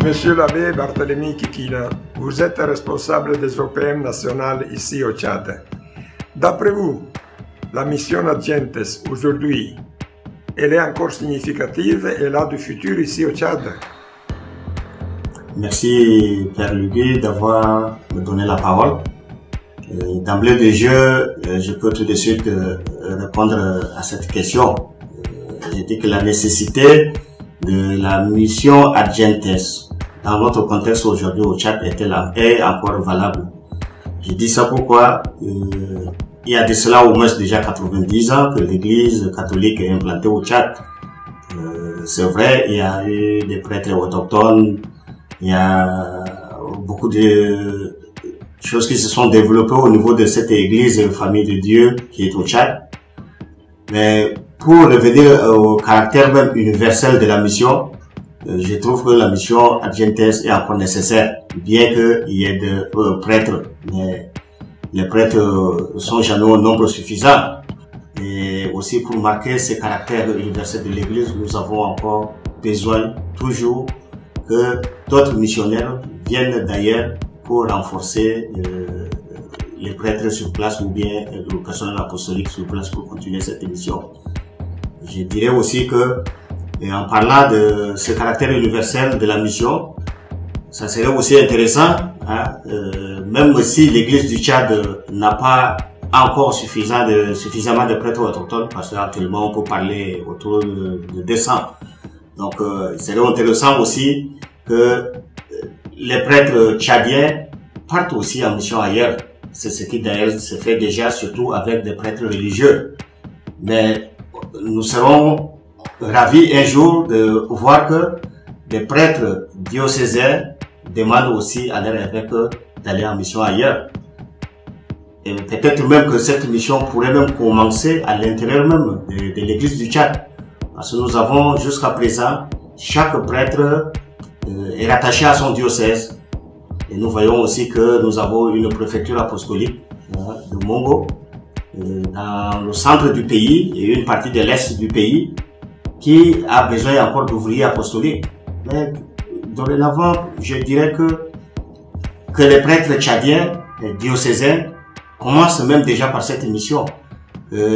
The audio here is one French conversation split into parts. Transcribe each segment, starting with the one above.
Monsieur l'abbé Barthélemy Kikina, vous êtes responsable des OPM nationales ici au Tchad. D'après vous, la mission Adjentes aujourd'hui, elle est encore significative et elle a du futur ici au Tchad? Merci Père Lugui d'avoir me donné la parole. D'emblée de jeu, je peux tout de suite répondre à cette question. J'ai dit que la nécessité de la mission Adjentes dans notre contexte aujourd'hui au Tchad est encore valable. Je dis ça pourquoi il y a de cela au moins déjà 90 ans que l'Église catholique est implantée au Tchad. C'est vrai, il y a eu des prêtres autochtones, il y a beaucoup de choses qui se sont développées au niveau de cette Église et famille de Dieu qui est au Tchad. Mais pour revenir au caractère même universel de la mission, je trouve que la mission Adjentes est encore nécessaire, bien qu'il y ait de prêtres, mais les prêtres sont jamais au nombre suffisant. Et aussi pour marquer ce caractère universel de l'Église, nous avons encore besoin toujours que d'autres missionnaires viennent d'ailleurs pour renforcer les prêtres sur place ou bien le personnel apostolique sur place pour continuer cette mission. Je dirais aussi que, en parlant de ce caractère universel de la mission, ça serait aussi intéressant, même si l'Église du Tchad n'a pas encore suffisamment de prêtres autochtones, parce qu'actuellement on peut parler autour de 200. Donc, il serait intéressant aussi que les prêtres tchadiens partent aussi en mission ailleurs. C'est ce qui d'ailleurs se fait déjà, surtout avec des prêtres religieux. Mais nous serons ravis un jour de voir que des prêtres diocésains demandent aussi à leur évêque d'aller en mission ailleurs. Et peut-être même que cette mission pourrait même commencer à l'intérieur même de l'Église du Tchad. Parce que nous avons jusqu'à présent, chaque prêtre est rattaché à son diocèse. Et nous voyons aussi que nous avons une préfecture apostolique de Mongo dans le centre du pays et une partie de l'est du pays qui a besoin encore d'ouvriers apostoliques. Mais dorénavant, je dirais que les prêtres tchadiens et diocésains commencent même déjà par cette mission.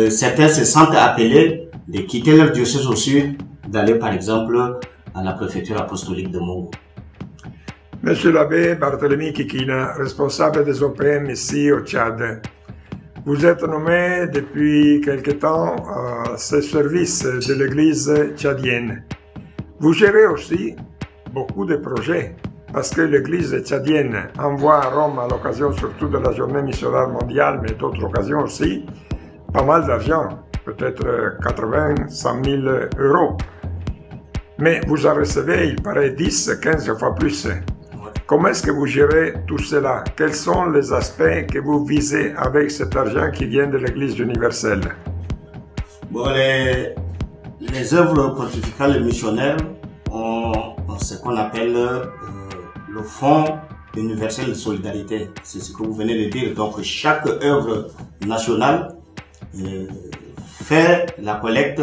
Certains se sentent appelés de quitter leur diocèse au sud, d'aller par exemple à la préfecture apostolique de Mongo. Monsieur l'abbé Barthélemy Kikina, responsable des OPM ici au Tchad, vous êtes nommé depuis quelque temps à ce service de l'Église tchadienne. Vous gérez aussi beaucoup de projets, parce que l'Église tchadienne envoie à Rome à l'occasion surtout de la journée missionnaire mondiale, mais d'autres occasions aussi, pas mal d'argent, peut-être 80, 100 000 euros. Mais vous en recevez, il paraît, 10, 15 fois plus. Comment est-ce que vous gérez tout cela? Quels sont les aspects que vous visez avec cet argent qui vient de l'Église universelle? Bon, les œuvres pontificales et missionnaires ont ce qu'on appelle le Fonds universel de solidarité. C'est ce que vous venez de dire. Donc, chaque œuvre nationale fait la collecte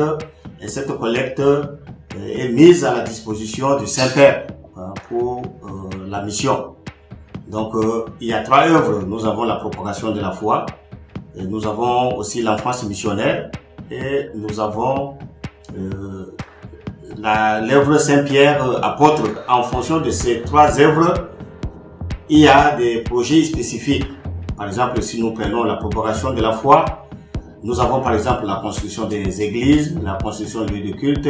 et cette collecte est mise à la disposition du Saint-Père pour la mission. Donc, il y a 3 œuvres. Nous avons la propagation de la foi, et nous avons aussi l'enfance missionnaire, et nous avons l'œuvre Saint-Pierre apôtre. En fonction de ces 3 œuvres, il y a des projets spécifiques. Par exemple, si nous prenons la propagation de la foi, nous avons par exemple la construction des églises, la construction de lieux de culte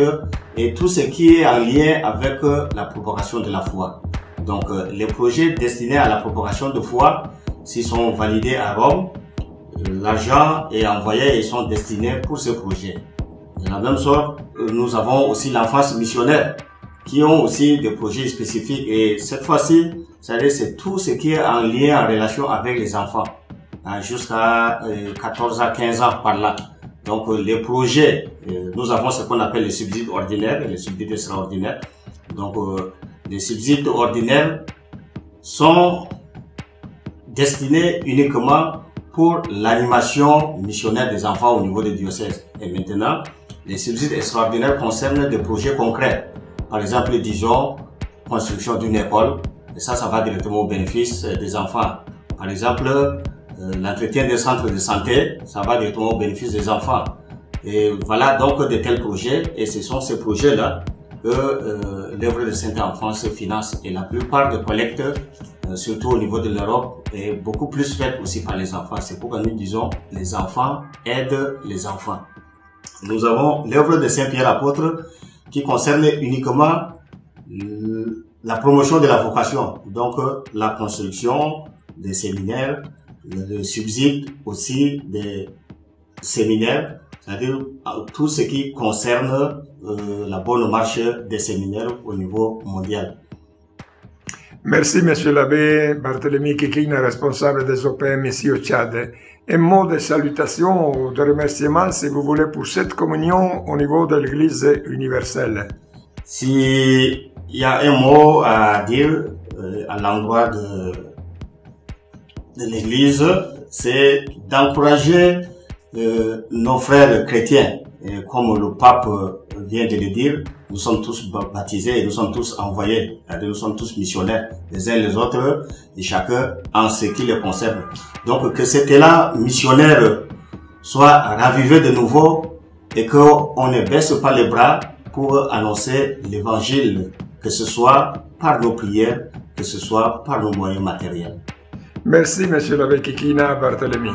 et tout ce qui est en lien avec la propagation de la foi. Donc les projets destinés à la propagation de foi, s'ils sont validés à Rome, l'argent est envoyé et sont destinés pour ce projet. De la même sorte, nous avons aussi l'enfance missionnaire qui ont aussi des projets spécifiques et cette fois-ci, c'est tout ce qui est en lien, en relation avec les enfants. Jusqu'à 14 à 15 ans par là. Donc les projets, nous avons ce qu'on appelle les subsides ordinaires et les subsides extraordinaires. Donc les subsides ordinaires sont destinés uniquement pour l'animation missionnaire des enfants au niveau des diocèses. Et maintenant, les subsides extraordinaires concernent des projets concrets. Par exemple, disons, construction d'une école. Et ça va directement au bénéfice des enfants. Par exemple, l'entretien des centres de santé, ça va directement au bénéfice des enfants. Et voilà donc de tels projets. Et ce sont ces projets-là que l'œuvre de Sainte-Enfance finance. Et la plupart des collectes, surtout au niveau de l'Europe, est beaucoup plus faite aussi par les enfants. C'est pourquoi nous disons les enfants aident les enfants. Nous avons l'œuvre de Saint-Pierre apôtre qui concerne uniquement la promotion de la vocation, donc la construction des séminaires, le subside aussi des séminaires, c'est-à-dire tout ce qui concerne la bonne marche des séminaires au niveau mondial. Merci, Monsieur l'abbé Barthélemy Kikina, responsable des OPM ici au Tchad. Un mot de salutation ou de remerciement, si vous voulez, pour cette communion au niveau de l'Église universelle. Si il y a un mot à dire à l'endroit de l'Église, c'est d'encourager nos frères chrétiens. Et comme le pape vient de le dire, nous sommes tous baptisés et nous sommes tous envoyés. Nous sommes tous missionnaires, les uns les autres, et chacun en ce qui les concerne. Donc que cet élan missionnaire soit ravivé de nouveau et qu'on ne baisse pas les bras pour annoncer l'évangile, que ce soit par nos prières, que ce soit par nos moyens matériels. Merci, Monsieur l'abbé Kikina Barthélemy.